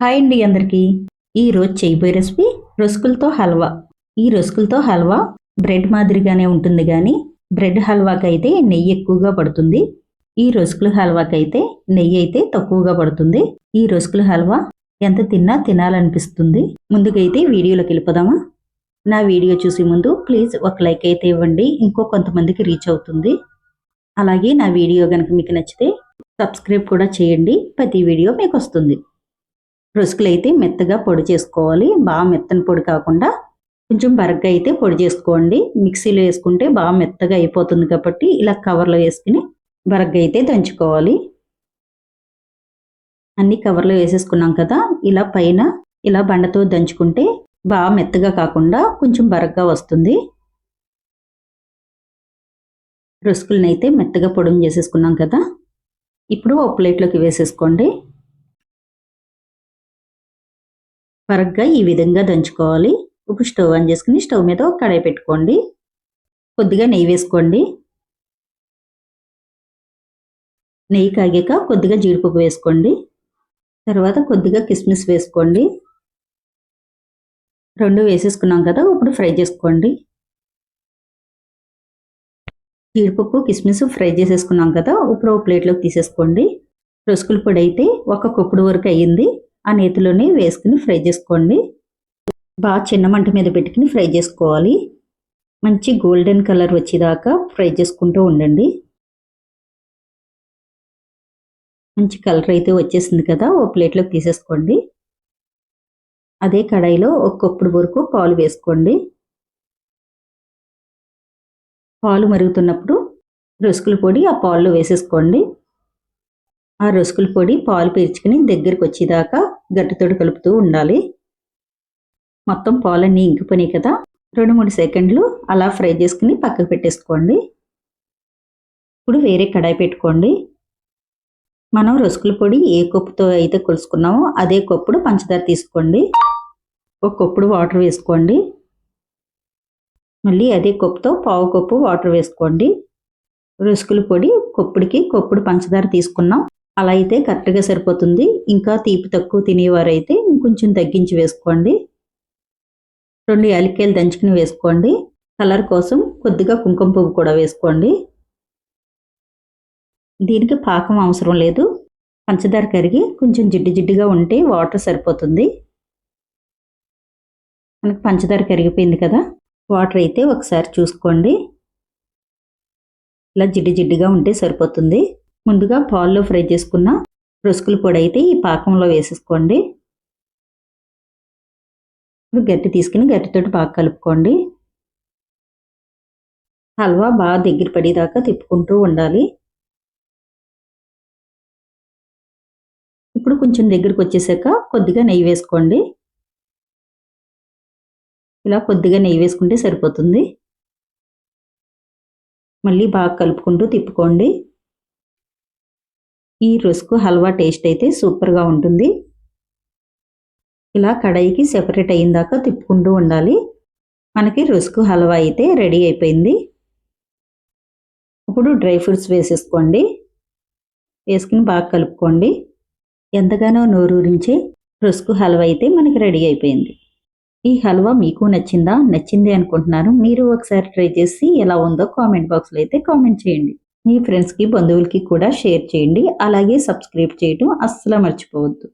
Hi అండి అందరికీ. ఈరోజు చేయబోయే రెసిపీ రస్కులతో హల్వా. ఈ రస్కులతో హల్వా బ్రెడ్ మాదిరిగానే ఉంటుంది కానీ బ్రెడ్ హల్వాకి అయితే నెయ్యి ఎక్కువగా పడుతుంది. ఈ రస్కుల హల్వాకి అయితే నెయ్యి అయితే తక్కువగా పడుతుంది. ఈ రస్కుల హల్వా ఎంత తిన్నా తినాలనిపిస్తుంది. ముందుకైతే వీడియోలోకి వెళ్ళిపోదామా. నా వీడియో చూసే ముందు ప్లీజ్ ఒక లైక్ అయితే ఇవ్వండి, ఇంకో కొంతమందికి రీచ్ అవుతుంది. అలాగే నా వీడియో కనుక మీకు నచ్చితే సబ్స్క్రైబ్ కూడా చేయండి, ప్రతి వీడియో మీకు వస్తుంది. రస్కులు అయితే మెత్తగా పొడి చేసుకోవాలి. బాగా మెత్తని పొడి కాకుండా కొంచెం బరగ్గా అయితే పొడి చేసుకోండి. మిక్సీలో వేసుకుంటే బాగా మెత్తగా అయిపోతుంది కాబట్టి ఇలా కవర్లో వేసుకుని బరగ్గా అయితే దంచుకోవాలి. అన్ని కవర్లో వేసేసుకున్నాం కదా, ఇలా పైన ఇలా బండతో దంచుకుంటే బాగా మెత్తగా కాకుండా కొంచెం బరగ్గా వస్తుంది. రస్కులను అయితే మెత్తగా పొడిని చేసేసుకున్నాం కదా, ఇప్పుడు ఒక ప్లేట్లోకి వేసేసుకోండి. బరగ్గా ఈ విధంగా దంచుకోవాలి. ఇప్పుడు స్టవ్ ఆన్ చేసుకుని స్టవ్ మీద ఒక కడాయి పెట్టుకోండి. కొద్దిగా నెయ్యి వేసుకోండి. నెయ్యి కాగాక కొద్దిగా జీడిపప్పు వేసుకోండి. తర్వాత కొద్దిగా కిస్మిస్ వేసుకోండి. రెండు వేసేసుకున్నాం కదా, ఇప్పుడు ఫ్రై చేసుకోండి. జీడిపప్పు కిస్మిస్ ఫ్రై చేసేసుకున్నాం కదా, ఇప్పుడు ఒక ప్లేట్లోకి తీసేసుకోండి. రస్కుల పొడి అయితే ఒక కప్పుడు వరకు అయ్యింది. ఆ నేతిలోనే వేసుకుని ఫ్రై చేసుకోండి. బాగా చిన్న మంట మీద పెట్టుకుని ఫ్రై చేసుకోవాలి. మంచి గోల్డెన్ కలర్ వచ్చేదాకా ఫ్రై చేసుకుంటూ ఉండండి. మంచి కలర్ అయితే వచ్చేసింది కదా, ఓ ప్లేట్లోకి తీసేసుకోండి. అదే కడాయిలో ఒక కప్పుడు వరకు పాలు వేసుకోండి. పాలు మరుగుతున్నప్పుడు రస్కుల పొడి ఆ పాల్లో వేసేసుకోండి. ఆ రస్కుల పొడి పాలు పీల్చుకుని దగ్గరికి వచ్చేదాకా గట్టితోటి కలుపుతూ ఉండాలి. మొత్తం పాలన్నీ ఇంకిపోయినాయి కదా, 2-3 సెకండ్లు అలా ఫ్రై చేసుకుని పక్కకు పెట్టేసుకోండి. ఇప్పుడు వేరే కడాయి పెట్టుకోండి. మనం రస్కుల పొడి ఏ కప్పుతో అయితే కొలుసుకున్నామో అదే కప్పుడు పంచదార తీసుకోండి. ఒక కప్పుడు వాటర్ వేసుకోండి. మళ్ళీ అదే కప్పుతో పావు కప్పు వాటర్ వేసుకోండి. రస్కుల పొడి కప్పుడికి కప్పుడు పంచదార తీసుకున్నాం, అలా అయితే కరెక్ట్గా సరిపోతుంది. ఇంకా తీపి తక్కువ తినేవారైతే ఇంకొంచెం తగ్గించి వేసుకోండి. 2 యాలక్కాయలు దంచుకుని వేసుకోండి. కలర్ కోసం కొద్దిగా కుంకుమ పువ్వు కూడా వేసుకోండి. దీనికి పాకం అవసరం లేదు. పంచదార కరిగి కొంచెం జిడ్డుగా ఉంటే వాటర్ సరిపోతుంది. మనకు పంచదార కరిగిపోయింది కదా, వాటర్ అయితే ఒకసారి చూసుకోండి. ఇలా జిడ్డుగా ఉంటే సరిపోతుంది. ముందుగా పాల్లో ఫ్రై చేసుకున్న రస్కుల పొడి అయితే ఈ పాకంలో వేసేసుకోండి. ఇప్పుడు గట్టి తీసుకుని గట్టితోటి బాగా కలుపుకోండి. హల్వా బాగా దగ్గర పడేదాకా తిప్పుకుంటూ ఉండాలి. ఇప్పుడు కొంచెం దగ్గరికి వచ్చేసాక కొద్దిగా నెయ్యి వేసుకోండి. ఇలా కొద్దిగా నెయ్యి వేసుకుంటే సరిపోతుంది. మళ్ళీ బాగా కలుపుకుంటూ తిప్పుకోండి. ఈ రస్కు హల్వా టేస్ట్ అయితే సూపర్గా ఉంటుంది. ఇలా కడాయికి సెపరేట్ అయ్యిందాకా తిప్పుకుంటూ ఉండాలి. మనకి రస్కు హల్వా అయితే రెడీ అయిపోయింది. ఇప్పుడు డ్రై ఫ్రూట్స్ వేసేసుకోండి. వేసుకుని బాగా కలుపుకోండి. ఎంతగానో నోరూరించే రస్కు హల్వా అయితే మనకి రెడీ అయిపోయింది. ఈ హల్వా మీకు నచ్చిందా? నచ్చింది అనుకుంటున్నాను. మీరు ఒకసారి ట్రై చేసి ఎలా ఉందో కామెంట్ బాక్స్లో అయితే కామెంట్ చేయండి. మీ ఫ్రెండ్స్కి బంధువులకి కూడా షేర్ చేయండి. అలాగే సబ్స్క్రైబ్ చేయడం అస్సలు మర్చిపోవద్దు.